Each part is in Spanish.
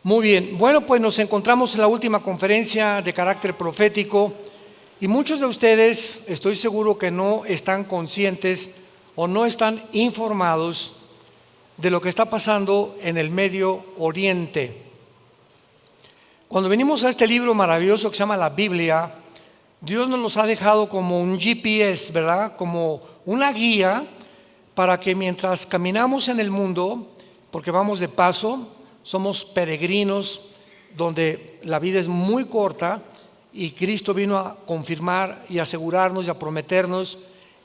Muy bien, bueno, pues nos encontramos en la última conferencia de carácter profético y muchos de ustedes estoy seguro que no están conscientes o no están informados de lo que está pasando en el Medio Oriente. Cuando venimos a este libro maravilloso que se llama la Biblia, Dios nos los ha dejado como un GPS, ¿verdad? Como una guía para que mientras caminamos en el mundo, porque vamos de paso, somos peregrinos donde la vida es muy corta y Cristo vino a confirmar y asegurarnos y a prometernos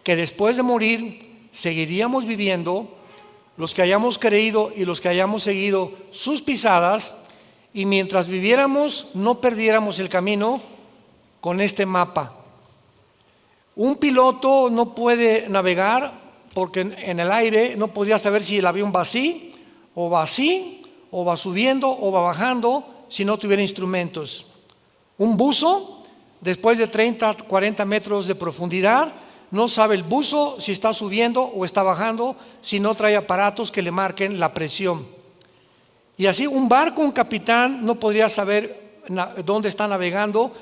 que después de morir seguiríamos viviendo los que hayamos creído y los que hayamos seguido sus pisadas, y mientras viviéramos no perdiéramos el camino con este mapa. Un piloto no puede navegar porque en el aire no podría saber si el avión va así, o va subiendo o va bajando si no tuviera instrumentos. Un buzo, después de 30, 40 metros de profundidad, no sabe el buzo si está subiendo o está bajando si no trae aparatos que le marquen la presión. Y así un barco, un capitán no podría saber dónde está navegando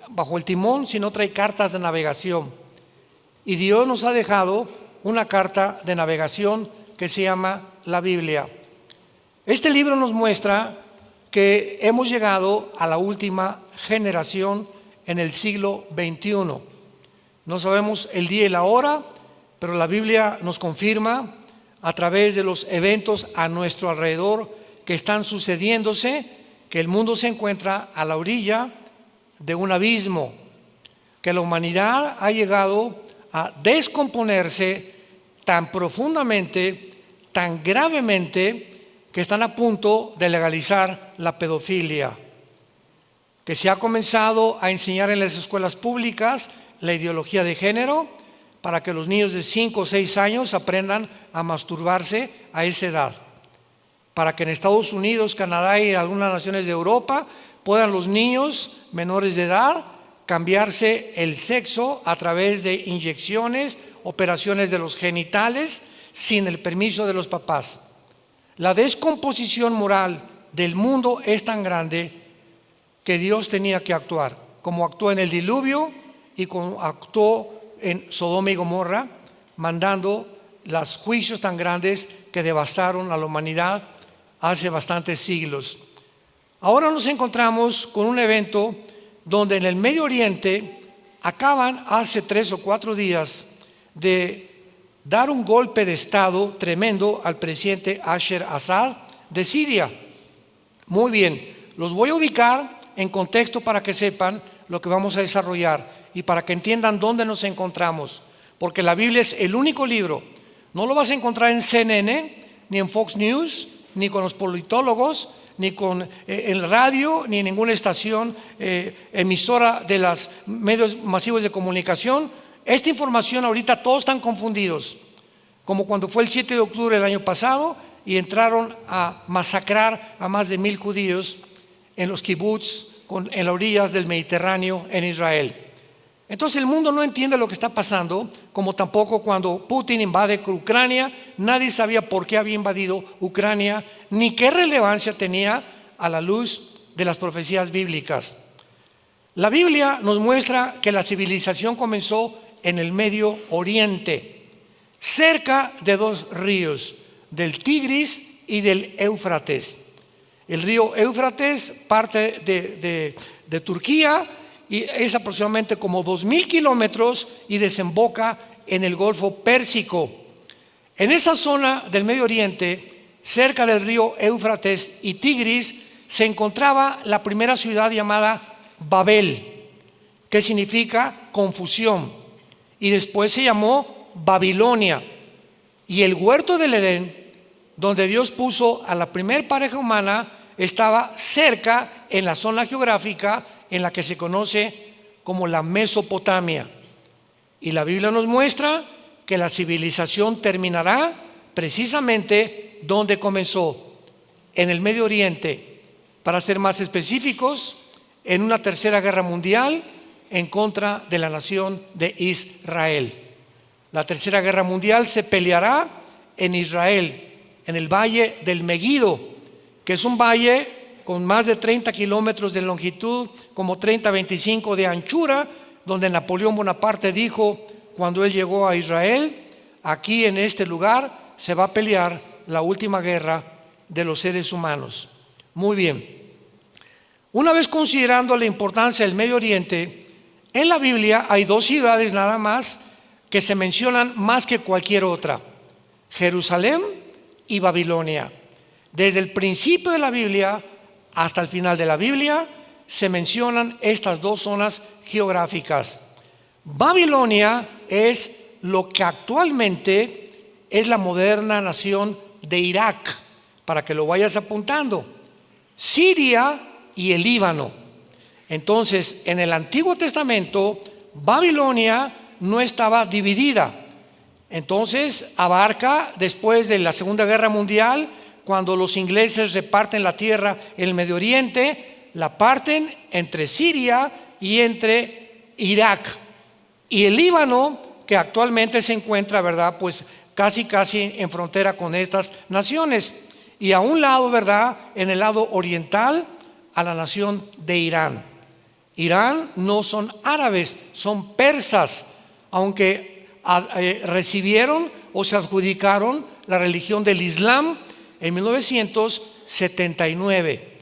bajo el timón si no trae cartas de navegación. Y Dios nos ha dejado una carta de navegación que se llama la Biblia. Este libro nos muestra que hemos llegado a la última generación en el siglo XXI. No sabemos el día y la hora, pero la Biblia nos confirma a través de los eventos a nuestro alrededor que están sucediéndose, que el mundo se encuentra a la orilla de un abismo, que la humanidad ha llegado a descomponerse tan profundamente, tan gravemente, que están a punto de legalizar la pedofilia, que se ha comenzado a enseñar en las escuelas públicas la ideología de género para que los niños de 5 o 6 años aprendan a masturbarse a esa edad, para que en Estados Unidos, Canadá y algunas naciones de Europa puedan los niños menores de edad cambiarse el sexo a través de inyecciones, operaciones de los genitales sin el permiso de los papás. La descomposición moral del mundo es tan grande que Dios tenía que actuar, como actuó en el diluvio y como actuó en Sodoma y Gomorra, mandando los juicios tan grandes que devastaron a la humanidad hace bastantes siglos. Ahora nos encontramos con un evento donde en el Medio Oriente acaban hace 3 o 4 días de dar un golpe de Estado tremendo al presidente Bashar al-Assad de Siria. Muy bien, los voy a ubicar en contexto para que sepan lo que vamos a desarrollar y para que entiendan dónde nos encontramos, porque la Biblia es el único libro. No lo vas a encontrar en CNN, ni en Fox News, ni con los politólogos, ni con el radio, ni en ninguna estación emisora de los medios masivos de comunicación. Esta información ahorita todos están confundidos, como cuando fue el 7 de octubre del año pasado y entraron a masacrar a más de 1,000 judíos en los kibbutz en las orillas del Mediterráneo en Israel. Entonces el mundo no entiende lo que está pasando, como tampoco cuando Putin invade Ucrania, nadie sabía por qué había invadido Ucrania, ni qué relevancia tenía a la luz de las profecías bíblicas. La Biblia nos muestra que la civilización comenzó en el Medio Oriente, cerca de 2 ríos, del Tigris y del Éufrates. El río Éufrates parte de Turquía y es aproximadamente como 2,000 kilómetros y desemboca en el Golfo Pérsico. En esa zona del Medio Oriente, cerca del río Éufrates y Tigris, se encontraba la primera ciudad llamada Babel, que significa confusión, y después se llamó Babilonia. Y el huerto del Edén, donde Dios puso a la primer pareja humana, estaba cerca en la zona geográfica en la que se conoce como la Mesopotamia. Y la Biblia nos muestra que la civilización terminará precisamente donde comenzó, en el Medio Oriente, para ser más específicos, en una tercera guerra mundial en contra de la nación de Israel. La tercera guerra mundial se peleará en Israel, en el valle del Meguido, que es un valle con más de 30 kilómetros de longitud, como 30-25 de anchura, donde Napoleón Bonaparte dijo, cuando él llegó a Israel, aquí en este lugar se va a pelear la última guerra de los seres humanos. Muy bien. Una vez considerando la importancia del Medio Oriente, en la Biblia hay dos ciudades nada más que se mencionan más que cualquier otra: Jerusalén y Babilonia. Desde el principio de la Biblia hasta el final de la Biblia se mencionan estas dos zonas geográficas. Babilonia es lo que actualmente es la moderna nación de Irak, para que lo vayas apuntando. Siria y el Líbano. Entonces, en el Antiguo Testamento, Babilonia no estaba dividida. Entonces, abarca después de la Segunda Guerra Mundial, cuando los ingleses reparten la tierra en el Medio Oriente, la parten entre Siria y entre Irak. Y el Líbano, que actualmente se encuentra, ¿verdad?, pues casi en frontera con estas naciones. Y a un lado, ¿verdad?, en el lado oriental, a la nación de Irán. Irán no son árabes, son persas, aunque recibieron o se adjudicaron la religión del Islam en 1979,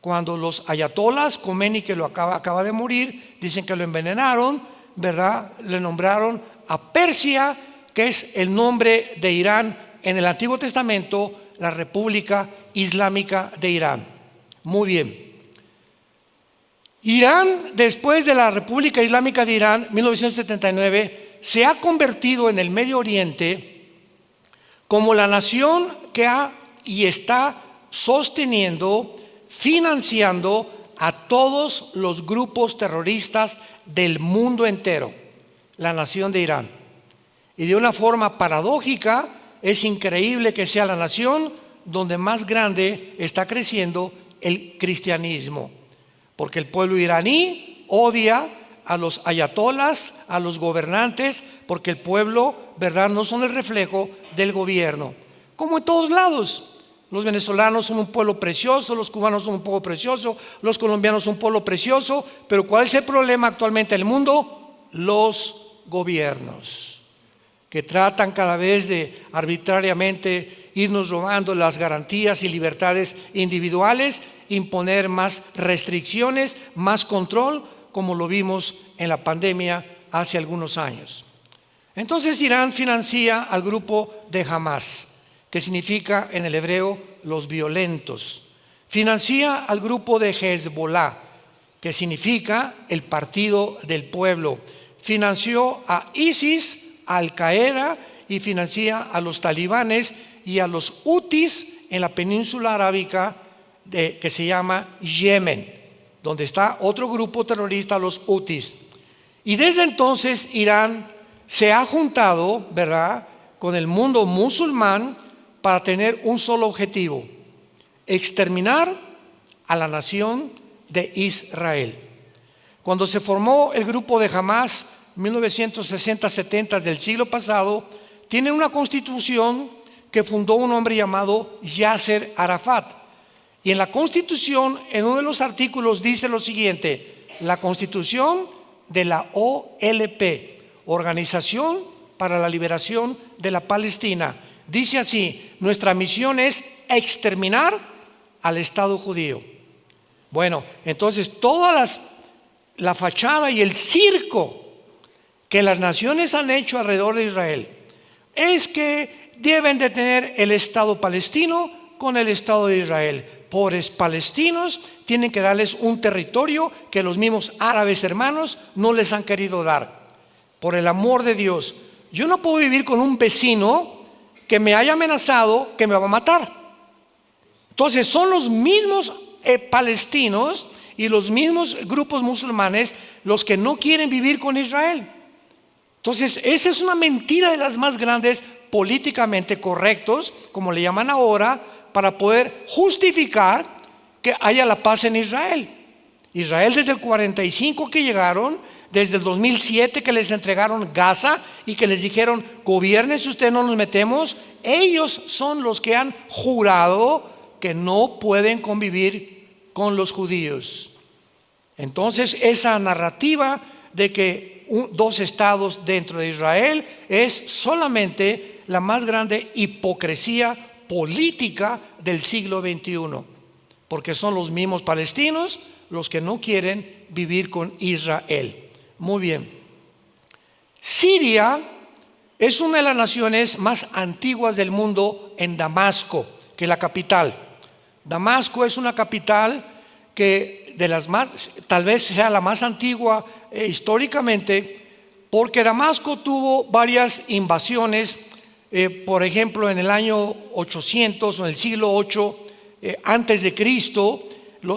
cuando los ayatolas, Khomeini, que acaba de morir, dicen que lo envenenaron, ¿verdad?, le nombraron a Persia, que es el nombre de Irán en el Antiguo Testamento, la República Islámica de Irán. Muy bien. Irán, después de la República Islámica de Irán, 1979, se ha convertido en el Medio Oriente como la nación que ha y está sosteniendo, financiando a todos los grupos terroristas del mundo entero, la nación de Irán. Y de una forma paradójica, es increíble que sea la nación donde más grande está creciendo el cristianismo, porque el pueblo iraní odia a los ayatolas, a los gobernantes, porque el pueblo, ¿verdad?, no son el reflejo del gobierno. Como en todos lados, los venezolanos son un pueblo precioso, los cubanos son un pueblo precioso, los colombianos son un pueblo precioso, pero ¿cuál es el problema actualmente en el mundo? Los gobiernos, que tratan cada vez de arbitrariamente irnos robando las garantías y libertades individuales, imponer más restricciones, más control, como lo vimos en la pandemia hace algunos años. Entonces Irán financia al grupo de Hamas, que significa en el hebreo los violentos. Financia al grupo de Hezbollah, que significa el partido del pueblo. Financió a ISIS, a Al Qaeda, y financia a los talibanes y a los hutis en la península arábica que se llama Yemen, donde está otro grupo terrorista, los hutis. Y desde entonces Irán se ha juntado, ¿verdad?, con el mundo musulmán para tener un solo objetivo: exterminar a la nación de Israel. Cuando se formó el grupo de Hamas, 1960-70 del siglo pasado, tiene una constitución que fundó un hombre llamado Yasser Arafat. Y en la constitución, en uno de los artículos, dice lo siguiente: la constitución de la OLP, Organización para la Liberación de la Palestina, dice así: nuestra misión es exterminar al Estado judío. Bueno, entonces toda la fachada y el circo que las naciones han hecho alrededor de Israel es que deben de tener el Estado palestino con el Estado de Israel. Pobres palestinos, tienen que darles un territorio que los mismos árabes hermanos no les han querido dar. Por el amor de Dios, yo no puedo vivir con un vecino que me haya amenazado que me va a matar. Entonces son los mismos palestinos y los mismos grupos musulmanes los que no quieren vivir con Israel. Entonces esa es una mentira de las más grandes, políticamente correctos, como le llaman ahora, para poder justificar que haya la paz en Israel. Israel desde el 45 que llegaron, desde el 2007 que les entregaron Gaza y que les dijeron: gobiernen si ustedes, no nos metemos. Ellos son los que han jurado que no pueden convivir con los judíos. Entonces, esa narrativa de que dos estados dentro de Israel es solamente la más grande hipocresía política del siglo XXI, porque son los mismos palestinos los que no quieren vivir con Israel. Muy bien. Siria es una de las naciones más antiguas del mundo en Damasco, que es la capital. Damasco es una capital que de las más, tal vez sea la más antigua históricamente, porque Damasco tuvo varias invasiones, por ejemplo en el año 800 o en el siglo 8 antes de Cristo,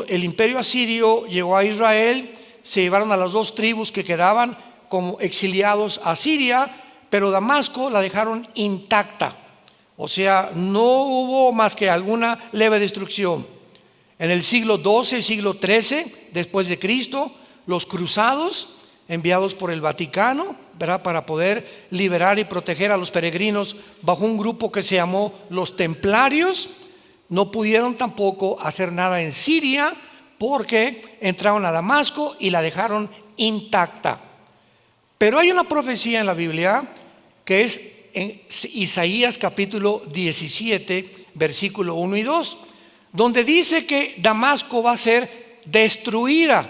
el imperio asirio llegó a Israel, se llevaron a las dos tribus que quedaban como exiliados a Siria, pero Damasco la dejaron intacta, o sea, no hubo más que alguna leve destrucción. En el siglo XII, siglo XIII, después de Cristo, los cruzados, enviados por el Vaticano, ¿verdad?, para poder liberar y proteger a los peregrinos bajo un grupo que se llamó los Templarios, no pudieron tampoco hacer nada en Siria porque entraron a Damasco y la dejaron intacta. Pero hay una profecía en la Biblia que es en Isaías capítulo 17, versículo 1 y 2, donde dice que Damasco va a ser destruida,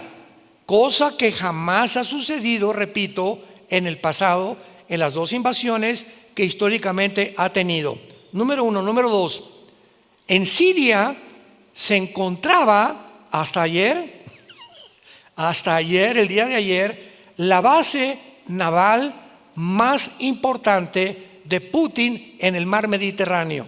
cosa que jamás ha sucedido, repito, en el pasado, en las dos invasiones que históricamente ha tenido. Número uno. Número dos, en Siria se encontraba hasta ayer, el día de ayer, la base naval más importante de Putin en el mar Mediterráneo.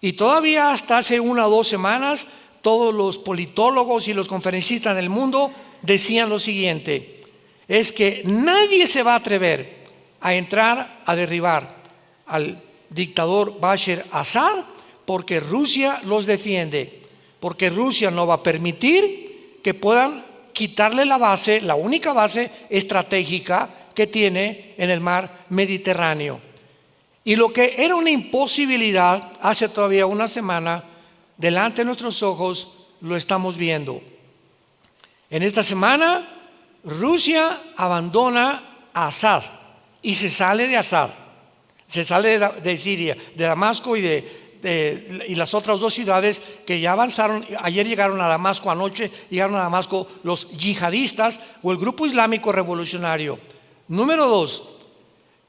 Y todavía hasta hace 1 o 2 semanas, todos los politólogos y los conferencistas del mundo decían lo siguiente: es que nadie se va a atrever a entrar a derribar al dictador Bashar Assad porque Rusia los defiende, porque Rusia no va a permitir que puedan quitarle la base, la única base estratégica que tiene en el mar Mediterráneo. Y lo que era una imposibilidad hace todavía una semana, delante de nuestros ojos lo estamos viendo. En esta semana, Rusia abandona a Assad y se sale de Assad, se sale de Siria, de Damasco y las otras dos ciudades que ya avanzaron. Ayer llegaron a Damasco, anoche llegaron a Damasco los yihadistas o el grupo islámico revolucionario. Número dos,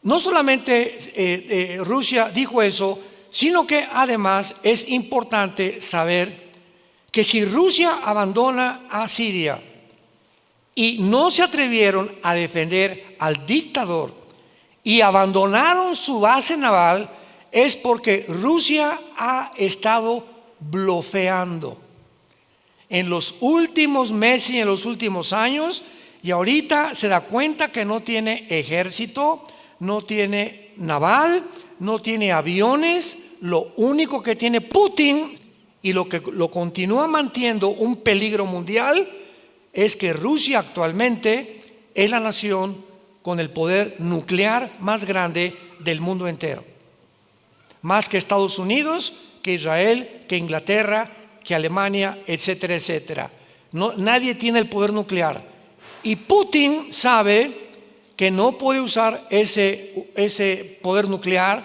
no solamente Rusia dijo eso, sino que además es importante saber que si Rusia abandona a Siria y no se atrevieron a defender al dictador y abandonaron su base naval, es porque Rusia ha estado blofeando en los últimos meses y en los últimos años, y ahorita se da cuenta que no tiene ejército, no tiene naval, no tiene aviones. Lo único que tiene Putin y lo que lo continúa manteniendo un peligro mundial es que Rusia actualmente es la nación con el poder nuclear más grande del mundo entero, más que Estados Unidos, que Israel, que Inglaterra, que Alemania, etcétera, etcétera. No, nadie tiene el poder nuclear, y Putin sabe que no puede usar ese poder nuclear,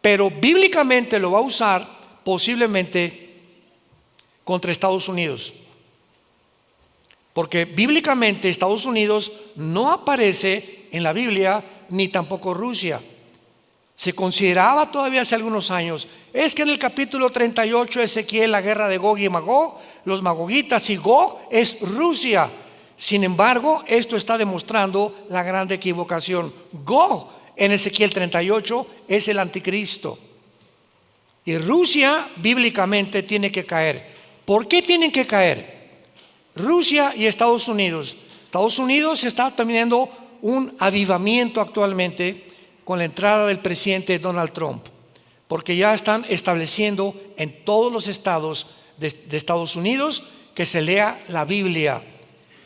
pero bíblicamente lo va a usar posiblemente contra Estados Unidos, porque bíblicamente Estados Unidos no aparece en la Biblia, ni tampoco Rusia. Se consideraba todavía hace algunos años, es que en el capítulo 38 de Ezequiel, la guerra de Gog y Magog, los magogitas y Gog es Rusia. Sin embargo, esto está demostrando la gran equivocación. Gog en Ezequiel 38 es el anticristo, y Rusia bíblicamente tiene que caer. ¿Por qué tienen que caer? Rusia y Estados Unidos. Estados Unidos está teniendo un avivamiento actualmente con la entrada del presidente Donald Trump, porque ya están estableciendo en todos los estados de Estados Unidos que se lea la Biblia,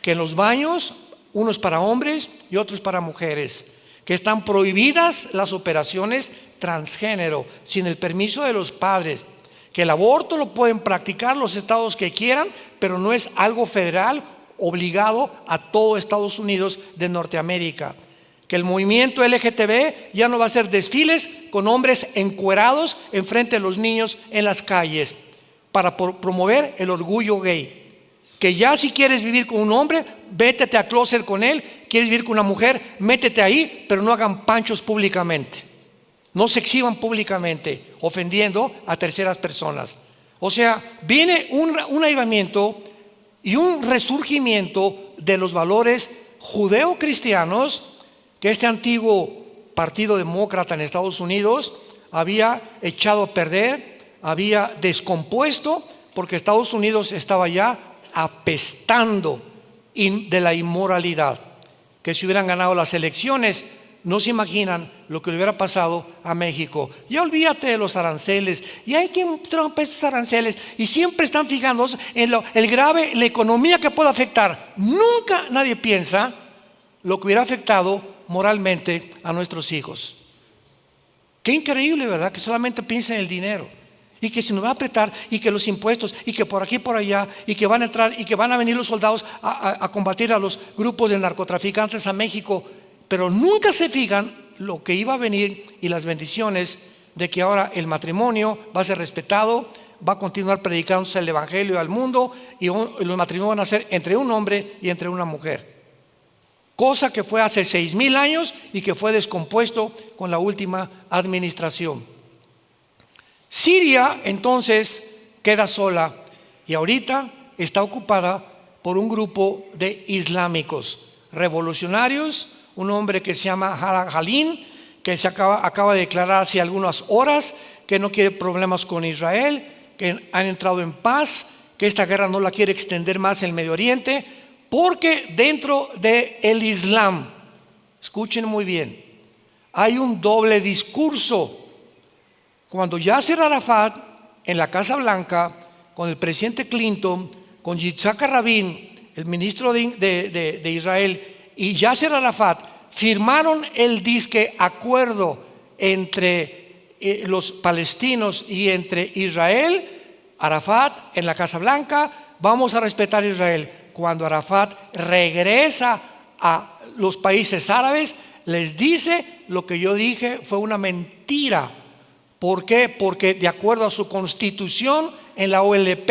que en los baños, unos para hombres y otros para mujeres, que están prohibidas las operaciones transgénero sin el permiso de los padres, que el aborto lo pueden practicar los estados que quieran, pero no es algo federal obligado a todo Estados Unidos de Norteamérica. Que el movimiento LGTB ya no va a hacer desfiles con hombres encuerados enfrente de los niños en las calles para promover el orgullo gay. Que ya si quieres vivir con un hombre, vétete a closet con él. Quieres vivir con una mujer, métete ahí, pero no hagan panchos públicamente. No se exhiban públicamente, ofendiendo a terceras personas. O sea, viene un avivamiento y un resurgimiento de los valores judeo-cristianos que este antiguo partido demócrata en Estados Unidos había echado a perder, había descompuesto, porque Estados Unidos estaba ya apestando de la inmoralidad. Que si hubieran ganado las elecciones, no se imaginan lo que le hubiera pasado a México. Ya olvídate de los aranceles, y hay quien trompa esos aranceles, y siempre están fijándose en el grave, la economía que puede afectar. Nunca nadie piensa lo que hubiera afectado moralmente a nuestros hijos. Qué increíble, ¿verdad? Que solamente piensen en el dinero, y que se nos va a apretar, y que los impuestos, y que por aquí por allá, y que van a entrar, y que van a venir los soldados a combatir a los grupos de narcotraficantes a México. Pero nunca se fijan lo que iba a venir y las bendiciones de que ahora el matrimonio va a ser respetado, va a continuar predicándose el evangelio al mundo, y los matrimonios van a ser entre un hombre y entre una mujer. Cosa que fue hace 6,000 años y que fue descompuesto con la última administración. Siria entonces queda sola y ahorita está ocupada por un grupo de islámicos revolucionarios, un hombre que se llama Jalín, que se acaba de declarar hace algunas horas que no quiere problemas con Israel, que han entrado en paz, que esta guerra no la quiere extender más en el Medio Oriente, porque dentro del Islam, escuchen muy bien, hay un doble discurso. Cuando Yasser Arafat en la Casa Blanca, con el presidente Clinton, con Yitzhak Rabin, el ministro de Israel, y Yasser Arafat firmaron el disque acuerdo entre los palestinos y entre Israel, Arafat en la Casa Blanca, vamos a respetar a Israel. Cuando Arafat regresa a los países árabes, les dice: lo que yo dije fue una mentira. ¿Por qué? Porque de acuerdo a su constitución en la OLP,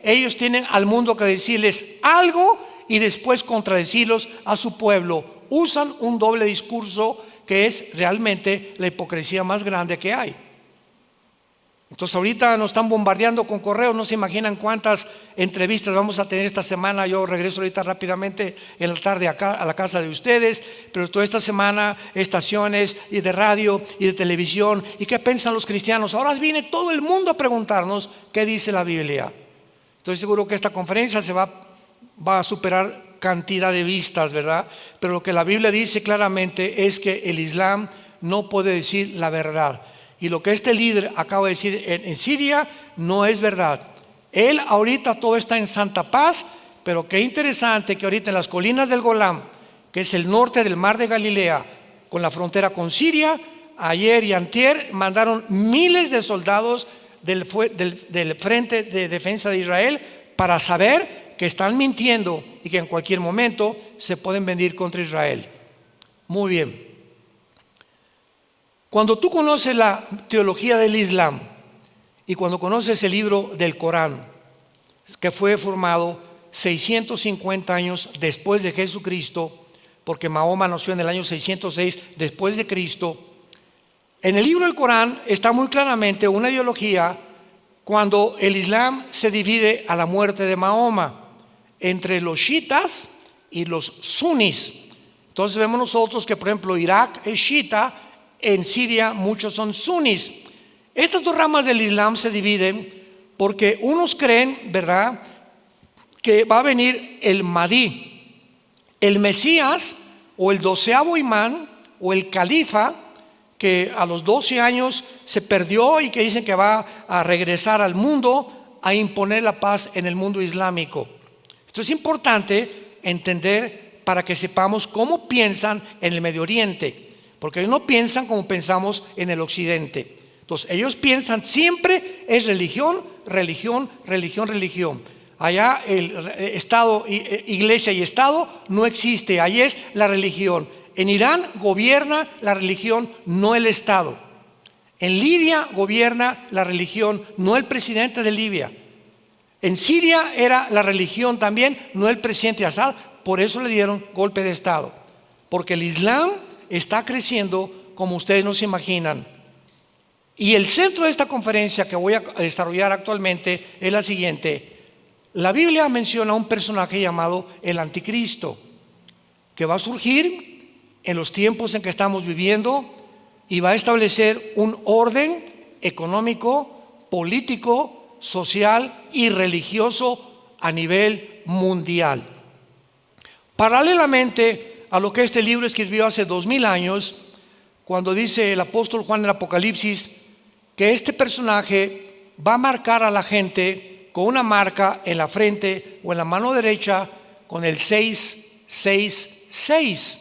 ellos tienen al mundo que decirles algo y después contradecirlos a su pueblo. Usan un doble discurso que es realmente la hipocresía más grande que hay. Entonces ahorita nos están bombardeando con correos, no se imaginan cuántas entrevistas vamos a tener esta semana. Yo regreso ahorita rápidamente en la tarde acá a la casa de ustedes, pero toda esta semana estaciones y de radio y de televisión, y qué piensan los cristianos. Ahora viene todo el mundo a preguntarnos qué dice la Biblia. Estoy seguro que esta conferencia va a superar cantidad de vistas, ¿verdad? Pero lo que la Biblia dice claramente es que el Islam no puede decir la verdad. Y lo que este líder acaba de decir en Siria no es verdad. Él ahorita todo está en santa paz, pero qué interesante que ahorita en las colinas del Golán, que es el norte del mar de Galilea, con la frontera con Siria, ayer y antier mandaron miles de soldados del Frente de Defensa de Israel para saber que están mintiendo y que en cualquier momento se pueden venir contra Israel. Muy bien. Cuando tú conoces la teología del Islam y cuando conoces el libro del Corán, que fue formado 650 años después de Jesucristo, porque Mahoma nació en el año 606 después de Cristo, en el libro del Corán está muy claramente una ideología cuando el Islam se divide a la muerte de Mahoma entre los chiitas y los sunis. Entonces vemos nosotros que, por ejemplo, Irak es chiita, en Siria muchos son sunis. Estas dos ramas del Islam se dividen porque unos creen, ¿verdad?, que va a venir el Mahdi, el Mesías, o el 12º imán, o el califa, que a los 12 años se perdió y que dicen que va a regresar al mundo a imponer la paz en el mundo islámico. Esto es importante entender para que sepamos cómo piensan en el Medio Oriente, porque ellos no piensan como pensamos en el Occidente. Entonces, ellos piensan siempre es religión, religión, religión, religión. Allá el Estado, iglesia y Estado no existe, ahí es la religión. En Irán gobierna la religión, no el Estado. En Libia gobierna la religión, no el presidente de Libia. En Siria era la religión también, no el presidente Assad. Por eso le dieron golpe de Estado. Porque el Islam está creciendo como ustedes no se imaginan. Y el centro de esta conferencia que voy a desarrollar actualmente es la siguiente. La Biblia menciona a un personaje llamado el Anticristo, que va a surgir en los tiempos en que estamos viviendo y va a establecer un orden económico, político, social y religioso a nivel mundial. Paralelamente a lo que este libro escribió hace 2000 años, cuando dice el apóstol Juan en el Apocalipsis que este personaje va a marcar a la gente con una marca en la frente o en la mano derecha con el 666.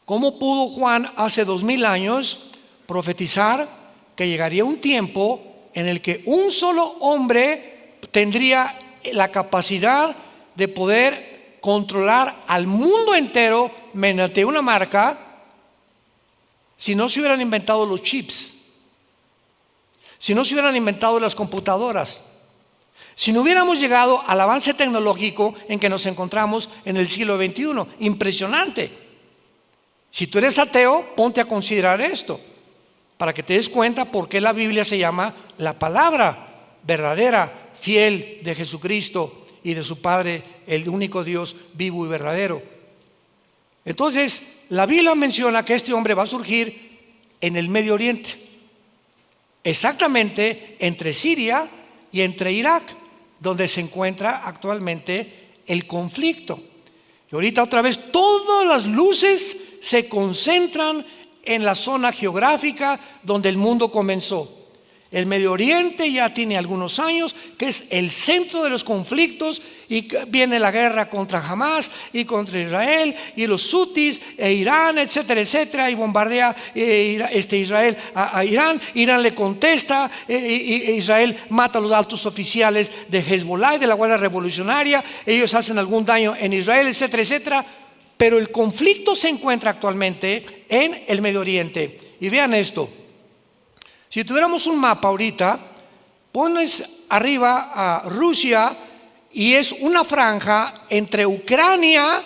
¿Cómo pudo Juan hace 2000 años profetizar que llegaría un tiempo en el que un solo hombre tendría la capacidad de poder controlar al mundo entero mediante una marca, si no se hubieran inventado los chips, si no se hubieran inventado las computadoras, si no hubiéramos llegado al avance tecnológico en que nos encontramos en el siglo XXI? Impresionante. Si tú eres ateo, ponte a considerar esto, para que te des cuenta por qué la Biblia se llama la palabra verdadera, fiel de Jesucristo y de su Padre, el único Dios vivo y verdadero. Entonces, la Biblia menciona que este hombre va a surgir en el Medio Oriente, exactamente entre Siria y entre Irak, donde se encuentra actualmente el conflicto. Y ahorita otra vez todas las luces se concentran en la zona geográfica donde el mundo comenzó. El Medio Oriente ya tiene algunos años que es el centro de los conflictos y viene la guerra contra Hamas y contra Israel y los hutis e Irán, etcétera, etcétera, y bombardea Israel a Irán. Irán le contesta, Israel mata a los altos oficiales de Hezbollah y de la Guardia Revolucionaria, ellos hacen algún daño en Israel, etcétera, etcétera. Pero el conflicto se encuentra actualmente en el Medio Oriente. Y vean esto. Si tuviéramos un mapa ahorita, pones arriba a Rusia y es una franja entre Ucrania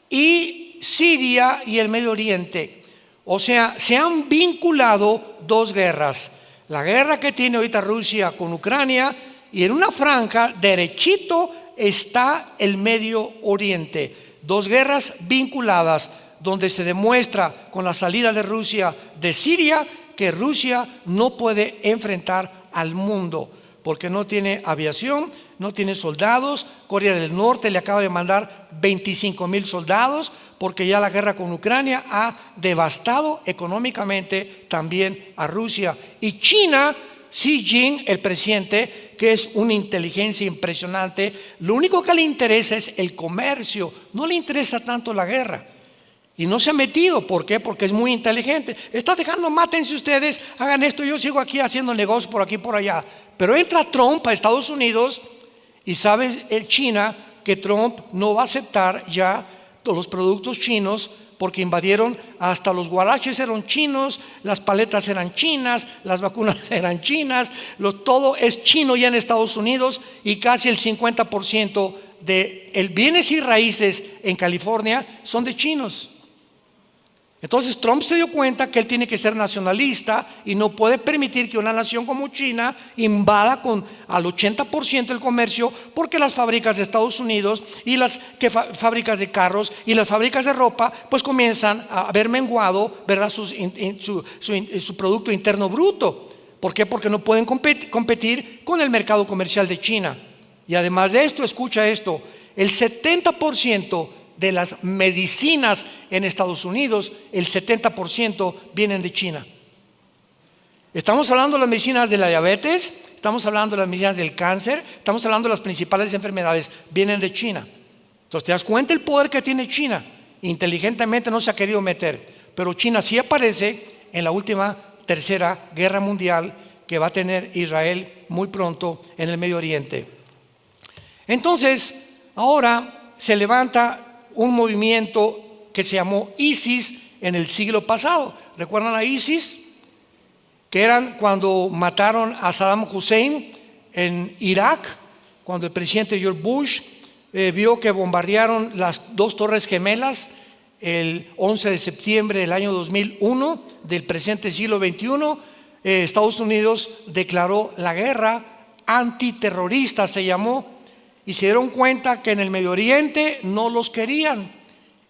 y Siria y el Medio Oriente. O sea, se han vinculado dos guerras. La guerra que tiene ahorita Rusia con Ucrania, y en una franja derechito está el Medio Oriente. Dos guerras vinculadas donde se demuestra con la salida de Rusia de Siria que Rusia no puede enfrentar al mundo porque no tiene aviación, no tiene soldados. Corea del Norte le acaba de mandar 25,000 soldados porque ya la guerra con Ucrania ha devastado económicamente también a Rusia. Y China, Xi Jinping, el presidente, que es una inteligencia impresionante, lo único que le interesa es el comercio, no le interesa tanto la guerra. Y no se ha metido. ¿Por qué? Porque es muy inteligente. Está dejando, mátense ustedes, hagan esto, yo sigo aquí haciendo negocios por aquí y por allá. Pero entra Trump a Estados Unidos y sabe China que Trump no va a aceptar ya todos los productos chinos porque invadieron, hasta los guaraches eran chinos, las paletas eran chinas, las vacunas eran chinas, todo es chino ya en Estados Unidos, y casi el 50% de bienes y raíces en California son de chinos. Entonces Trump se dio cuenta que él tiene que ser nacionalista y no puede permitir que una nación como China invada al 80% el comercio, porque las fábricas de Estados Unidos y las fábricas de carros y las fábricas de ropa pues comienzan a haber menguado, ¿verdad?, su Producto Interno Bruto. ¿Por qué? Porque no pueden competir con el mercado comercial de China. Y además de esto, escucha esto, el 70% de las medicinas en Estados Unidos, el 70% vienen de China. Estamos hablando de las medicinas de la diabetes, estamos hablando de las medicinas del cáncer, estamos hablando de las principales enfermedades, vienen de China. Entonces te das cuenta el poder que tiene China. Inteligentemente no se ha querido meter, pero China sí aparece en la última tercera guerra mundial que va a tener Israel muy pronto en el Medio Oriente. Entonces, ahora se levanta un movimiento que se llamó ISIS en el siglo pasado. ¿Recuerdan a ISIS? Que eran cuando mataron a Saddam Hussein en Irak, cuando el presidente George Bush vio que bombardearon las dos torres gemelas el 11 de septiembre del año 2001 del presente siglo XXI. Estados Unidos declaró la guerra antiterrorista, se llamó, y se dieron cuenta que en el Medio Oriente no los querían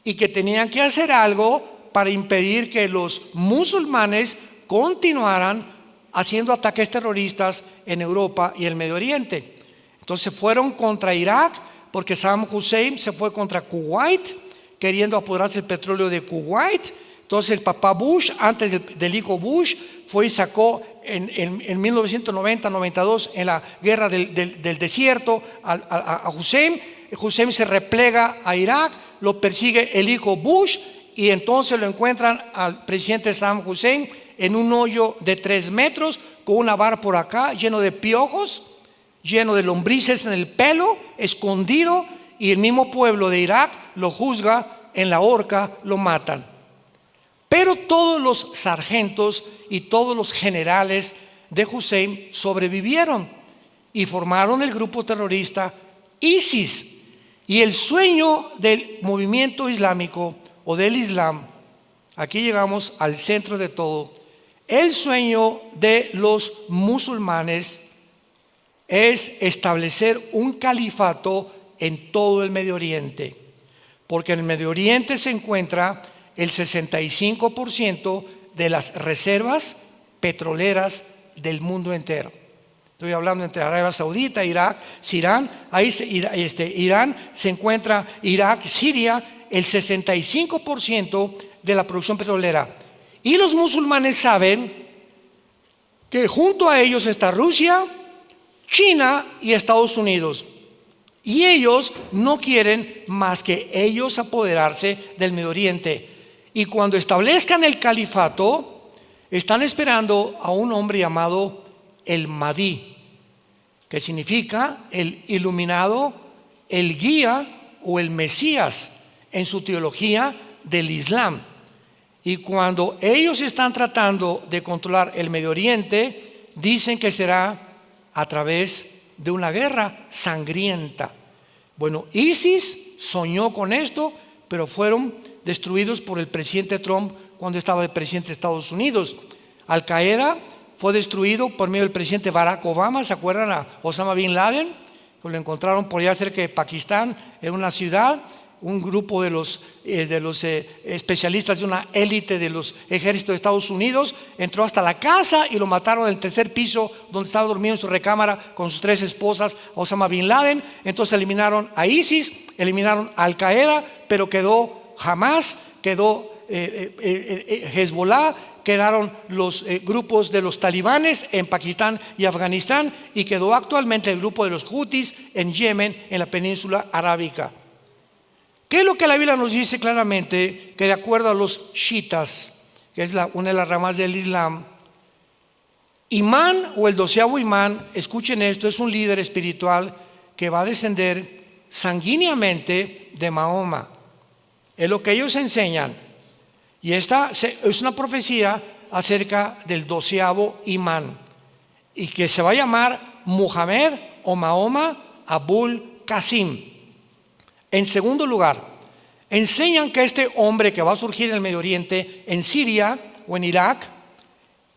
y que tenían que hacer algo para impedir que los musulmanes continuaran haciendo ataques terroristas en Europa y el Medio Oriente. Entonces fueron contra Irak, porque Saddam Hussein se fue contra Kuwait, queriendo apoderarse del petróleo de Kuwait. Entonces el papá Bush, antes del hijo Bush, fue y sacó en 1990-92 en la guerra del desierto a Hussein. Hussein se replega a Irak, lo persigue el hijo Bush y entonces lo encuentran al presidente Saddam Hussein en un hoyo de 3 metros con una vara por acá, lleno de piojos, lleno de lombrices en el pelo, escondido, y el mismo pueblo de Irak lo juzga, en la horca lo matan. Pero todos los sargentos y todos los generales de Hussein sobrevivieron y formaron el grupo terrorista ISIS. Y el sueño del movimiento islámico o del Islam, aquí llegamos al centro de todo, el sueño de los musulmanes es establecer un califato en todo el Medio Oriente, porque en el Medio Oriente se encuentra el 65% de las reservas petroleras del mundo entero. Estoy hablando entre Arabia Saudita, Irak, Irán, Irán se encuentra, Irak, Siria, el 65% de la producción petrolera. Y los musulmanes saben que junto a ellos está Rusia, China y Estados Unidos. Y ellos no quieren más que ellos apoderarse del Medio Oriente. Y cuando establezcan el califato, están esperando a un hombre llamado el Mahdi, que significa el iluminado, el guía o el Mesías en su teología del Islam. Y cuando ellos están tratando de controlar el Medio Oriente, dicen que será a través de una guerra sangrienta. Bueno, ISIS soñó con esto, pero fueron destruidos por el presidente Trump cuando estaba de presidente de Estados Unidos. Al Qaeda fue destruido por medio del presidente Barack Obama. ¿Se acuerdan a Osama Bin Laden? Que lo encontraron por allá cerca de Pakistán, en una ciudad. Un grupo de los especialistas de una élite de los ejércitos de Estados Unidos entró hasta la casa y lo mataron en el tercer piso donde estaba dormido en su recámara con sus 3 esposas, Osama Bin Laden. Entonces eliminaron a ISIS, eliminaron a Al Qaeda, pero quedó Hamas, quedó Hezbollah, quedaron los grupos de los talibanes en Pakistán y Afganistán, y quedó actualmente el grupo de los Houthis en Yemen, en la península arábica. ¿Qué es lo que la Biblia nos dice claramente? Que de acuerdo a los chiitas, que es una de las ramas del Islam, Imán o el 12º imán, escuchen esto, es un líder espiritual que va a descender sanguíneamente de Mahoma. Es lo que ellos enseñan. Y esta es una profecía acerca del 12º imán, y que se va a llamar Muhammad o Mahoma Abul Qasim. En segundo lugar, enseñan que este hombre que va a surgir en el Medio Oriente, en Siria o en Irak,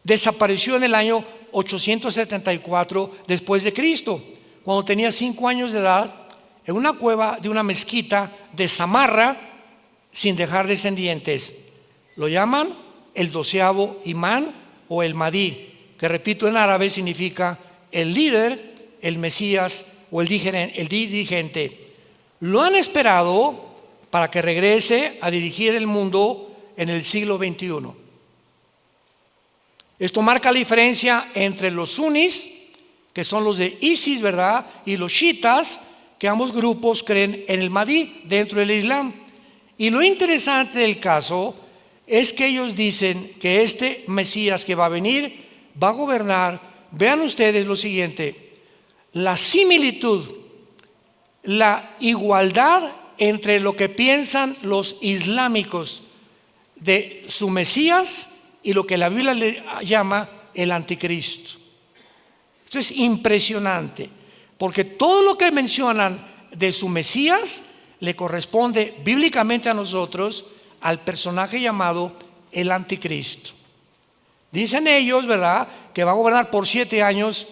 desapareció en el año 874 después de Cristo, cuando tenía 5 años de edad, en una cueva de una mezquita de Samarra, sin dejar descendientes. Lo llaman el 12º imán o el Mahdi, que repito en árabe significa el líder, el Mesías o el dirigente. Lo han esperado para que regrese a dirigir el mundo en el siglo XXI. Esto marca la diferencia entre los sunnis, que son los de ISIS, ¿verdad? Y los chiitas, que ambos grupos creen en el Mahdi dentro del Islam. Y lo interesante del caso es que ellos dicen que este Mesías que va a venir va a gobernar. Vean ustedes lo siguiente: la similitud, la igualdad entre lo que piensan los islámicos de su Mesías y lo que la Biblia le llama el anticristo. Esto es impresionante, porque todo lo que mencionan de su Mesías le corresponde bíblicamente a nosotros al personaje llamado el anticristo. Dicen ellos, ¿verdad?, que va a gobernar por 7 años,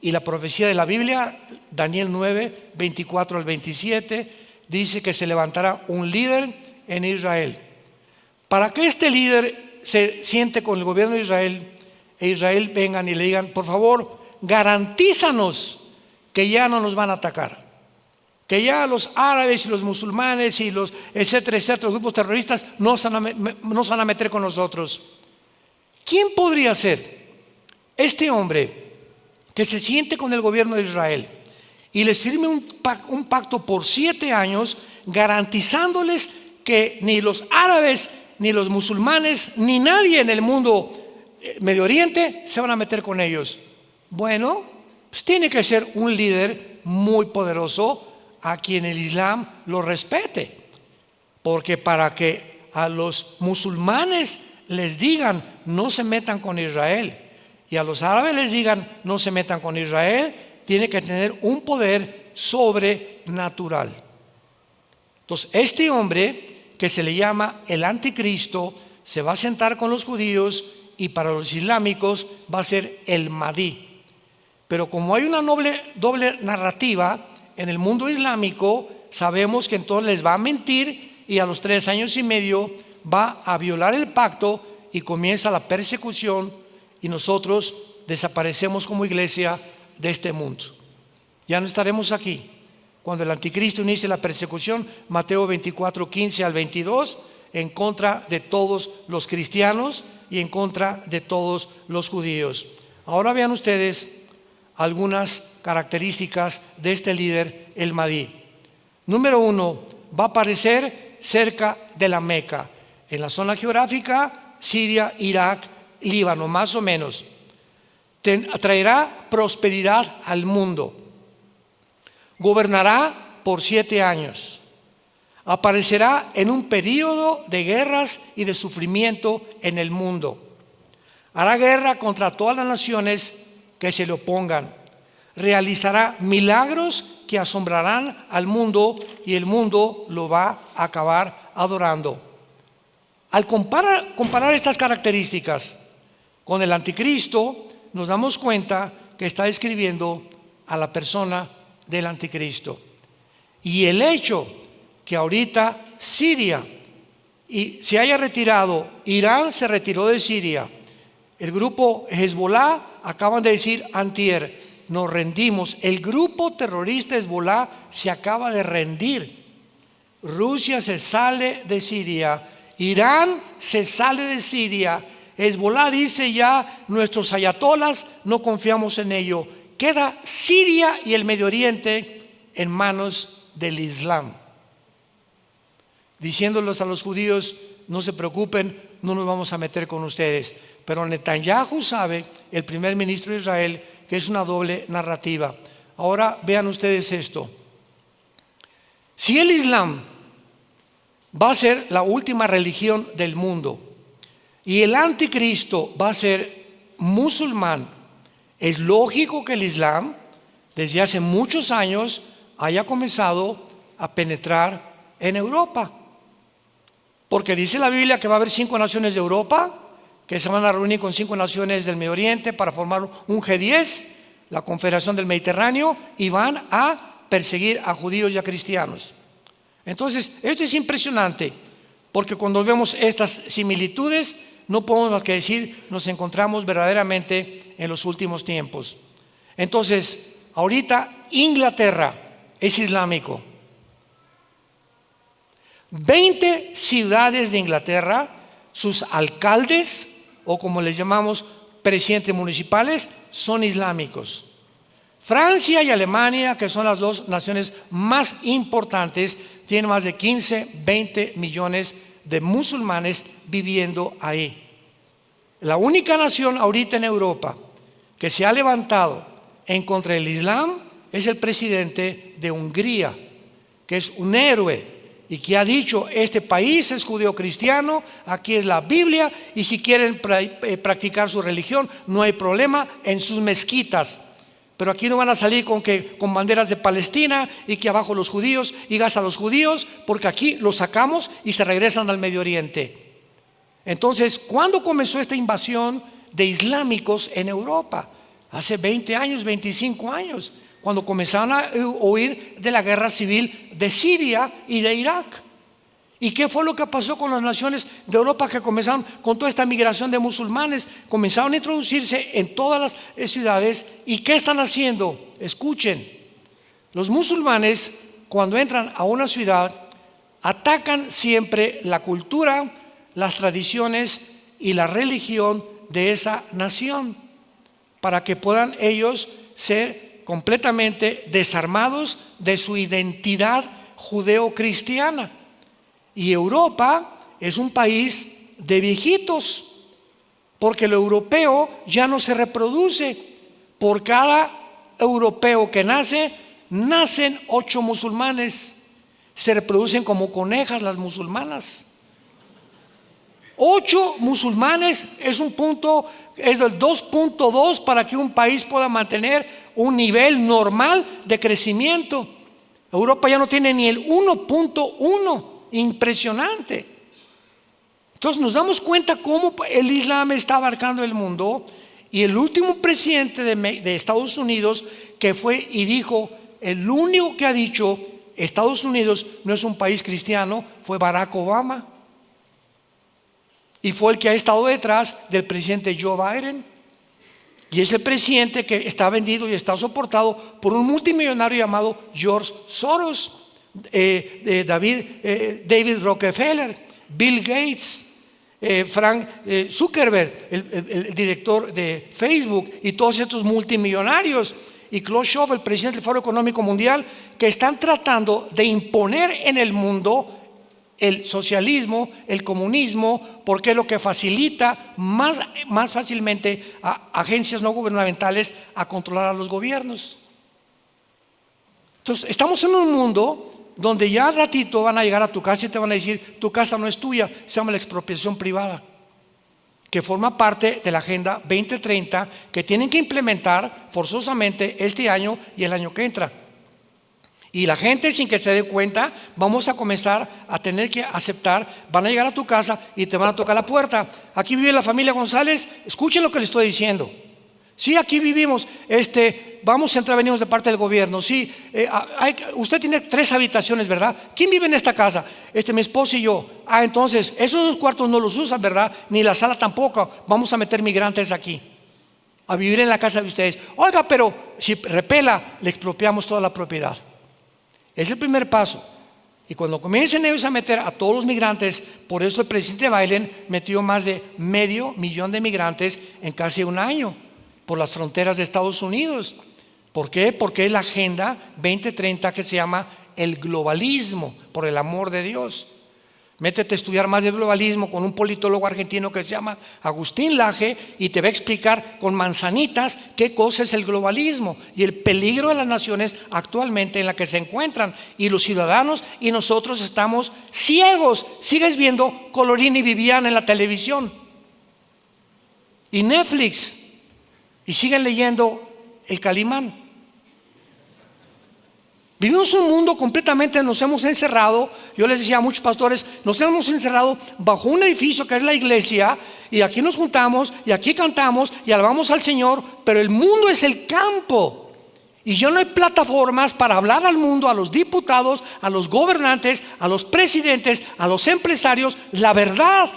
y la profecía de la Biblia, Daniel 9, 24 al 27, dice que se levantará un líder en Israel. Para que este líder se siente con el gobierno de Israel, e Israel vengan y le digan: por favor, garantízanos que ya no nos van a atacar, que ya los árabes y los musulmanes y los etcétera, etcétera, los grupos terroristas no se van a meter con nosotros. ¿Quién podría ser este hombre que se siente con el gobierno de Israel y les firme un pacto por 7 años, garantizándoles que ni los árabes, ni los musulmanes, ni nadie en el mundo Medio Oriente se van a meter con ellos? Bueno, pues tiene que ser un líder muy poderoso a quien el Islam lo respete, porque para que a los musulmanes les digan no se metan con Israel y a los árabes les digan no se metan con Israel, tiene que tener un poder sobrenatural. Entonces, este hombre que se le llama el anticristo se va a sentar con los judíos, y para los islámicos va a ser el Mahdi. Pero como hay una doble narrativa en el mundo islámico, sabemos que entonces les va a mentir, y a los 3 años y medio va a violar el pacto y comienza la persecución, y nosotros desaparecemos como iglesia de este mundo. Ya no estaremos aquí cuando el anticristo inicie la persecución, Mateo 24, 15 al 22, en contra de todos los cristianos y en contra de todos los judíos. Ahora vean ustedes algunas características de este líder, el Mahdi. Número 1, va a aparecer cerca de la Meca, en la zona geográfica Siria, Irak, Líbano, más o menos. Traerá prosperidad al mundo. Gobernará por 7 años. Aparecerá en un período de guerras y de sufrimiento en el mundo. Hará guerra contra todas las naciones que se le opongan. Realizará milagros que asombrarán al mundo, y el mundo lo va a acabar adorando. Al comparar estas características con el anticristo, nos damos cuenta que está describiendo a la persona del anticristo. Y el hecho que ahorita Siria se haya retirado, Irán se retiró de Siria, el grupo Hezbollah acaban de decir antier, nos rendimos. El grupo terrorista Hezbollah se acaba de rendir. Rusia se sale de Siria, Irán se sale de Siria, Hezbollah dice ya nuestros ayatolas no confiamos en ello. Queda Siria y el Medio Oriente en manos del Islam, diciéndoles a los judíos: no se preocupen, no nos vamos a meter con ustedes. Pero Netanyahu sabe, el primer ministro de Israel, que es una doble narrativa. Ahora vean ustedes esto: si el Islam va a ser la última religión del mundo y el anticristo va a ser musulmán, es lógico que el Islam desde hace muchos años haya comenzado a penetrar en Europa, porque dice la Biblia que va a haber 5 naciones de Europa que se van a reunir con 5 naciones del Medio Oriente para formar un G10, la Confederación del Mediterráneo, y van a perseguir a judíos y a cristianos. Entonces, esto es impresionante, porque cuando vemos estas similitudes, no podemos más que decir, nos encontramos verdaderamente en los últimos tiempos. Entonces, ahorita Inglaterra es islámico. 20 ciudades de Inglaterra, sus alcaldes, o como les llamamos, presidentes municipales, son islámicos. Francia y Alemania, que son las 2 naciones más importantes, tienen más de 15, 20 millones de musulmanes viviendo ahí. La única nación ahorita en Europa que se ha levantado en contra del Islam es el presidente de Hungría, que es un héroe y que ha dicho: este país es judeo-cristiano, aquí es la Biblia, y si quieren practicar su religión no hay problema en sus mezquitas, pero aquí no van a salir con banderas de Palestina y que abajo los judíos y gas a los judíos, porque aquí los sacamos y se regresan al Medio Oriente. Entonces, ¿cuándo comenzó esta invasión de islámicos en Europa? Hace 20 años, 25 años, cuando comenzaron a huir de la guerra civil de Siria y de Irak. ¿Y qué fue lo que pasó con las naciones de Europa que comenzaron con toda esta migración de musulmanes? Comenzaron a introducirse en todas las ciudades. ¿Y qué están haciendo? Escuchen, los musulmanes cuando entran a una ciudad atacan siempre la cultura, las tradiciones y la religión de esa nación, para que puedan ellos ser completamente desarmados de su identidad judeo-cristiana. Y Europa es un país de viejitos, porque lo europeo ya no se reproduce. Por cada europeo que nace, nacen 8 musulmanes. Se reproducen como conejas las musulmanas. 8 musulmanes es un punto, es del 2.2 para que un país pueda mantener un nivel normal de crecimiento. Europa ya no tiene ni el 1.1, impresionante. Entonces nos damos cuenta cómo el Islam está abarcando el mundo. Y el último presidente de Estados Unidos que fue y dijo, el único que ha dicho Estados Unidos no es un país cristiano, fue Barack Obama. Y fue el que ha estado detrás del presidente Joe Biden. Y es el presidente que está vendido y está soportado por un multimillonario llamado George Soros, David Rockefeller, Bill Gates, Frank Zuckerberg, el director de Facebook, y todos estos multimillonarios, y Klaus Schwab, el presidente del Foro Económico Mundial, que están tratando de imponer en el mundo el socialismo, el comunismo, porque es lo que facilita más fácilmente a agencias no gubernamentales a controlar a los gobiernos. Entonces, estamos en un mundo donde ya al ratito van a llegar a tu casa y te van a decir: tu casa no es tuya. Se llama la expropiación privada, que forma parte de la Agenda 2030, que tienen que implementar forzosamente este año y el año que entra. Y la gente, sin que se dé cuenta, vamos a comenzar a tener que aceptar. Van a llegar a tu casa y te van a tocar la puerta. Aquí vive la familia González. Escuchen lo que les estoy diciendo. Sí, aquí vivimos. Vamos a entrar, venimos de parte del gobierno. Sí, usted tiene 3 habitaciones, ¿verdad? ¿Quién vive en esta casa? Mi esposo y yo. Entonces, esos 2 cuartos no los usan, ¿verdad? Ni la sala tampoco. Vamos a meter migrantes aquí, a vivir en la casa de ustedes. Oiga, pero si repela, le expropiamos toda la propiedad. Es el primer paso. Y cuando comiencen ellos a meter a todos los migrantes, por eso el presidente Biden metió más de 500,000 de migrantes en casi un año por las fronteras de Estados Unidos. ¿Por qué? Porque es la Agenda 2030 que se llama el globalismo, por el amor de Dios. Métete a estudiar más del globalismo con un politólogo argentino que se llama Agustín Laje y te va a explicar con manzanitas qué cosa es el globalismo y el peligro de las naciones actualmente en la que se encuentran. Y los ciudadanos y nosotros estamos ciegos. Sigues viendo Colorín y Viviana en la televisión y Netflix y siguen leyendo El Calimán. Vivimos un mundo completamente, nos hemos encerrado. Yo les decía a muchos pastores, nos hemos encerrado bajo un edificio que es la iglesia, y aquí nos juntamos y aquí cantamos y alabamos al Señor, pero el mundo es el campo. Y ya no hay plataformas para hablar al mundo, a los diputados, a los gobernantes, a los presidentes, a los empresarios, la verdad.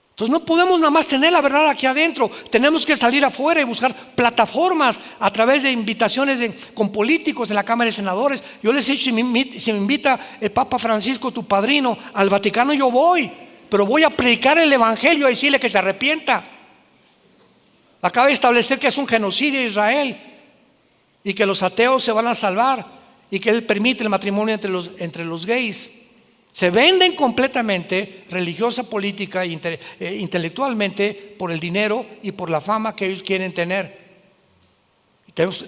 Entonces no podemos nada más tener la verdad aquí adentro. Tenemos que salir afuera y buscar plataformas a través de invitaciones con políticos en la Cámara de Senadores. Yo les he dicho, si me invita el Papa Francisco, tu padrino, al Vaticano, yo voy. Pero voy a predicar el Evangelio, a decirle que se arrepienta. Acaba de establecer que es un genocidio Israel y que los ateos se van a salvar y que él permite el matrimonio entre los gays. Se venden completamente, religiosa, política e intelectualmente, por el dinero y por la fama que ellos quieren tener.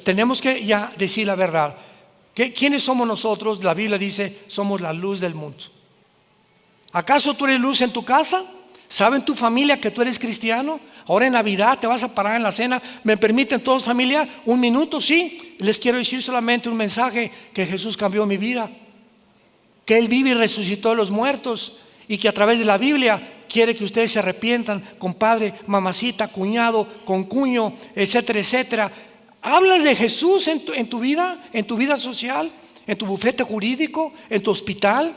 Tenemos que ya decir la verdad. ¿Quiénes somos nosotros? La Biblia dice, somos la luz del mundo. ¿Acaso tú eres luz en tu casa? ¿Saben tu familia que tú eres cristiano? Ahora en Navidad te vas a parar en la cena. ¿Me permiten todos, familia? Un minuto, sí. Les quiero decir solamente un mensaje: que Jesús cambió mi vida, que Él vive y resucitó de los muertos, y que a través de la Biblia quiere que ustedes se arrepientan, compadre, mamacita, cuñado, concuño, etcétera, etcétera. ¿Hablas de Jesús en tu vida social, en tu bufete jurídico, en tu hospital,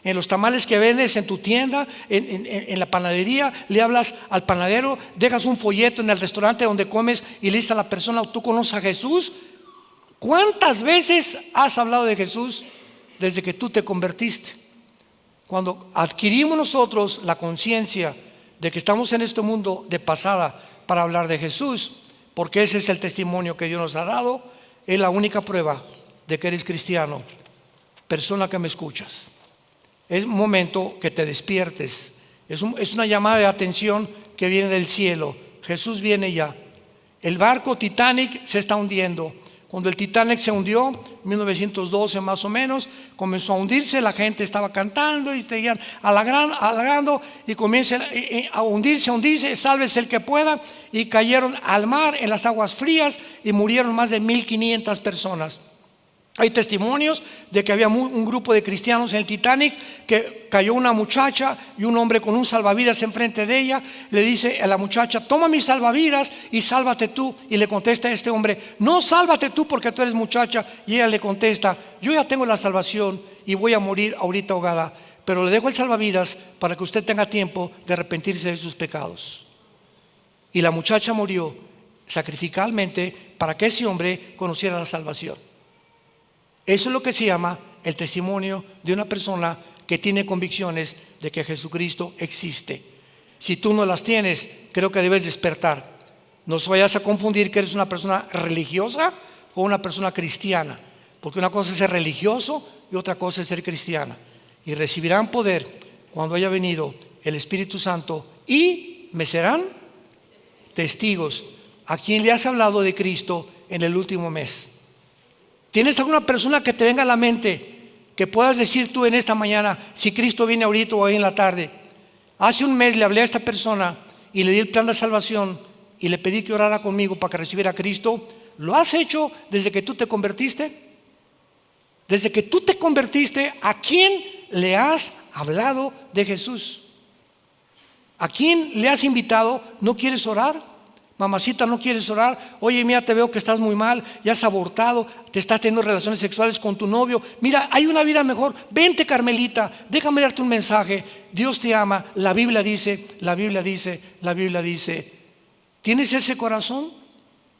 en los tamales que vendes en tu tienda, en la panadería? Le hablas al panadero, dejas un folleto en el restaurante donde comes y le dices a la persona: ¿tú conoces a Jesús? ¿Cuántas veces has hablado de Jesús desde que tú te convertiste? Cuando adquirimos nosotros la conciencia de que estamos en este mundo de pasada para hablar de Jesús, porque ese es el testimonio que Dios nos ha dado, es la única prueba de que eres cristiano. Persona que me escuchas, es momento que te despiertes. Es una llamada de atención que viene del cielo. Jesús viene ya. El barco Titanic se está hundiendo. Cuando el Titanic se hundió, 1912 más o menos, comenzó a hundirse, la gente estaba cantando y seguían halagando, y comienza a hundirse, sálvese el que pueda, y cayeron al mar en las aguas frías y murieron más de 1,500 personas. Hay testimonios de que había un grupo de cristianos en el Titanic, que cayó una muchacha y un hombre con un salvavidas enfrente de ella. Le dice a la muchacha: toma mis salvavidas y sálvate tú. Y le contesta a este hombre: no, sálvate tú porque tú eres muchacha. Y ella le contesta: yo ya tengo la salvación y voy a morir ahorita ahogada, pero le dejo el salvavidas para que usted tenga tiempo de arrepentirse de sus pecados. Y la muchacha murió sacrificalmente para que ese hombre conociera la salvación. Eso es lo que se llama el testimonio de una persona que tiene convicciones de que Jesucristo existe. Si tú no las tienes, creo que debes despertar. No vayas a confundir que eres una persona religiosa o una persona cristiana, porque una cosa es ser religioso y otra cosa es ser cristiana. Y recibirán poder cuando haya venido el Espíritu Santo, y me serán testigos. ¿A quién le has hablado de Cristo en el último mes? ¿Tienes alguna persona que te venga a la mente que puedas decir tú en esta mañana, si Cristo viene ahorita o hoy en la tarde? Hace un mes le hablé a esta persona y le di el plan de salvación y le pedí que orara conmigo para que recibiera a Cristo. ¿Lo has hecho desde que tú te convertiste? Desde que tú te convertiste, ¿a quién le has hablado de Jesús? ¿A quién le has invitado? ¿No quieres orar? Mamacita, ¿no quieres orar? Oye, mira, te veo que estás muy mal, ya has abortado, te estás teniendo relaciones sexuales con tu novio. Mira, hay una vida mejor. Vente, Carmelita, déjame darte un mensaje. Dios te ama. La Biblia dice, la Biblia dice, la Biblia dice. ¿Tienes ese corazón?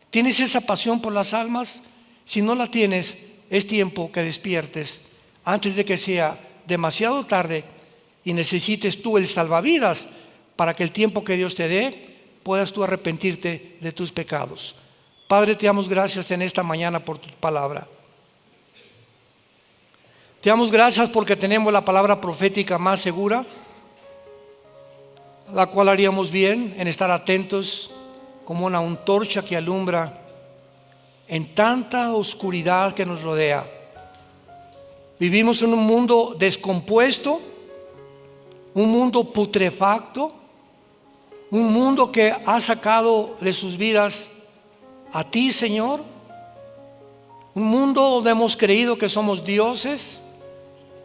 ¿Tienes esa pasión por las almas? Si no la tienes, es tiempo que despiertes antes de que sea demasiado tarde y necesites tú el salvavidas para que el tiempo que Dios te dé puedas tú arrepentirte de tus pecados. Padre, te damos gracias en esta mañana por tu palabra. Te damos gracias porque tenemos la palabra profética más segura, la cual haríamos bien en estar atentos como una antorcha que alumbra en tanta oscuridad que nos rodea. Vivimos en un mundo descompuesto, un mundo putrefacto, un mundo que ha sacado de sus vidas a ti, Señor. Un mundo donde hemos creído que somos dioses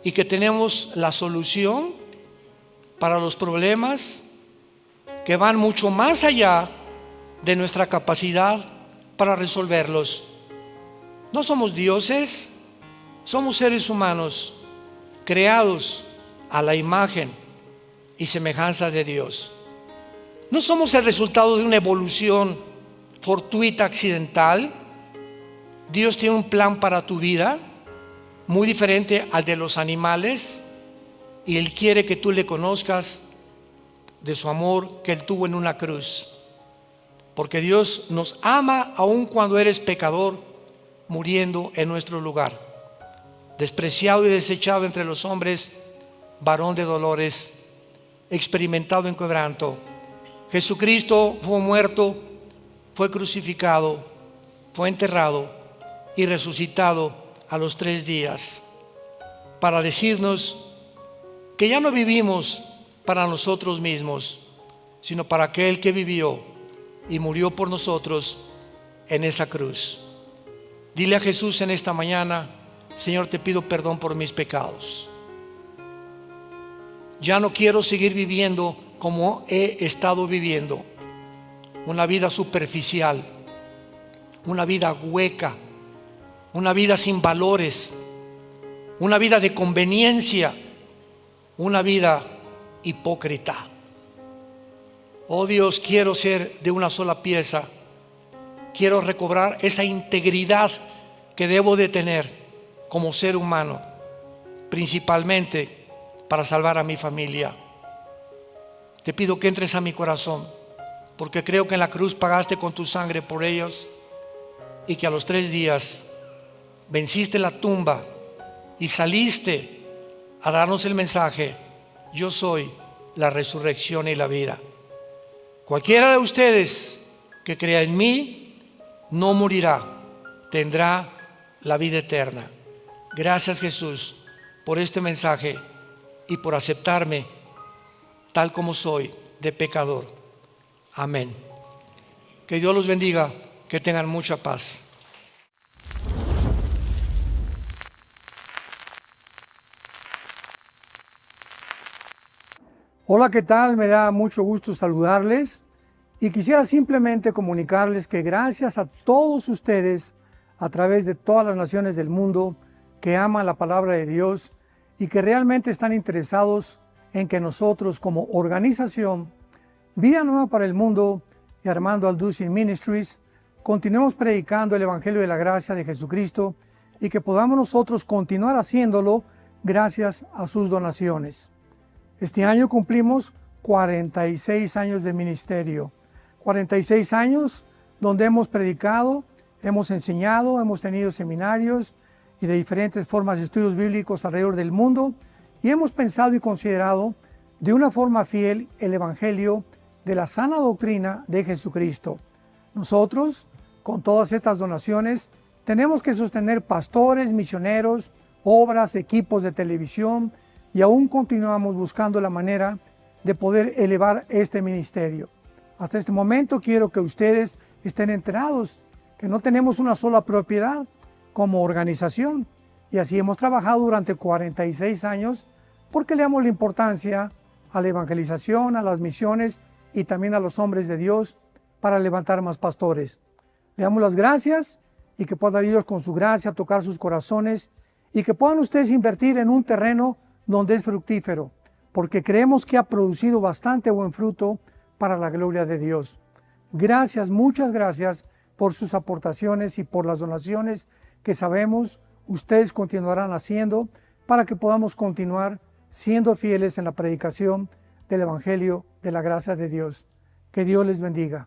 y que tenemos la solución para los problemas que van mucho más allá de nuestra capacidad para resolverlos. No somos dioses, somos seres humanos creados a la imagen y semejanza de Dios. No somos el resultado de una evolución fortuita, accidental. Dios tiene un plan para tu vida muy diferente al de los animales, y Él quiere que tú le conozcas de su amor que Él tuvo en una cruz, porque Dios nos ama aun cuando eres pecador, muriendo en nuestro lugar, despreciado y desechado entre los hombres. varón de dolores, experimentado en quebranto. Jesucristo fue muerto, fue crucificado, fue enterrado y resucitado a los 3 días para decirnos que ya no vivimos para nosotros mismos, sino para aquel que vivió y murió por nosotros en esa cruz. Dile a Jesús en esta mañana: Señor, te pido perdón por mis pecados. Ya no quiero seguir viviendo como he estado viviendo, una vida superficial, una vida hueca, una vida sin valores, una vida de conveniencia, una vida hipócrita. Oh Dios, quiero ser de una sola pieza. Quiero recobrar esa integridad que debo de tener como ser humano, principalmente para salvar a mi familia. Te pido que entres a mi corazón, porque creo que en la cruz pagaste con tu sangre por ellos y que a los 3 días venciste la tumba y saliste a darnos el mensaje: yo soy la resurrección y la vida. Cualquiera de ustedes que crea en mí no morirá, tendrá la vida eterna. Gracias, Jesús, por este mensaje y por aceptarme tal como soy, de pecador. Amén. Que Dios los bendiga, que tengan mucha paz. Hola, ¿qué tal? Me da mucho gusto saludarles y quisiera simplemente comunicarles que gracias a todos ustedes a través de todas las naciones del mundo que aman la palabra de Dios y que realmente están interesados en que nosotros como organización Vida Nueva para el Mundo y Armando Alducin Ministries continuemos predicando el Evangelio de la Gracia de Jesucristo y que podamos nosotros continuar haciéndolo gracias a sus donaciones. Este año cumplimos 46 años de ministerio, 46 años donde hemos predicado, hemos enseñado, hemos tenido seminarios y de diferentes formas de estudios bíblicos alrededor del mundo y hemos pensado y considerado de una forma fiel el Evangelio de la sana doctrina de Jesucristo. Nosotros, con todas estas donaciones, tenemos que sostener pastores, misioneros, obras, equipos de televisión y aún continuamos buscando la manera de poder elevar este ministerio. Hasta este momento quiero que ustedes estén enterados que no tenemos una sola propiedad como organización y así hemos trabajado durante 46 años porque le damos la importancia a la evangelización, a las misiones y también a los hombres de Dios para levantar más pastores. Le damos las gracias y que pueda Dios con su gracia tocar sus corazones y que puedan ustedes invertir en un terreno donde es fructífero, porque creemos que ha producido bastante buen fruto para la gloria de Dios. Gracias, muchas gracias por sus aportaciones y por las donaciones que sabemos ustedes continuarán haciendo para que podamos continuar siendo fieles en la predicación del Evangelio de la gracia de Dios. Que Dios les bendiga.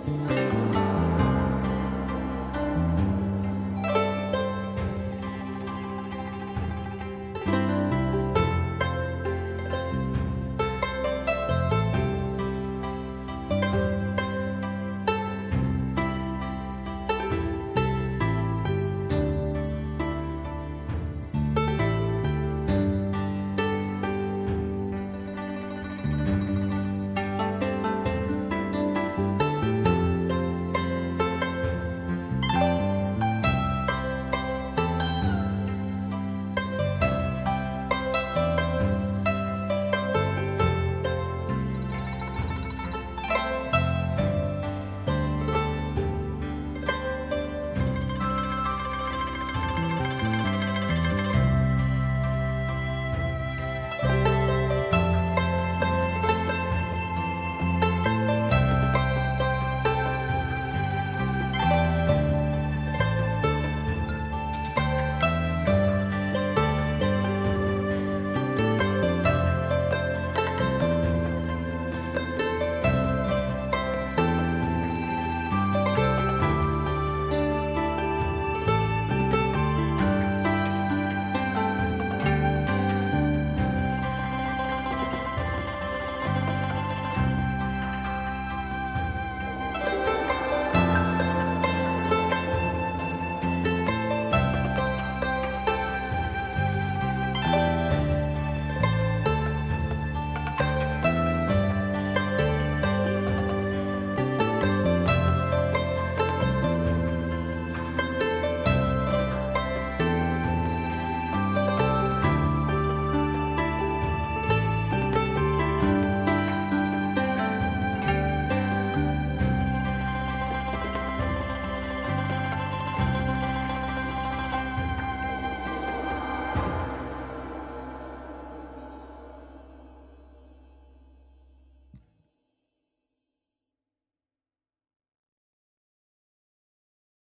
Dios.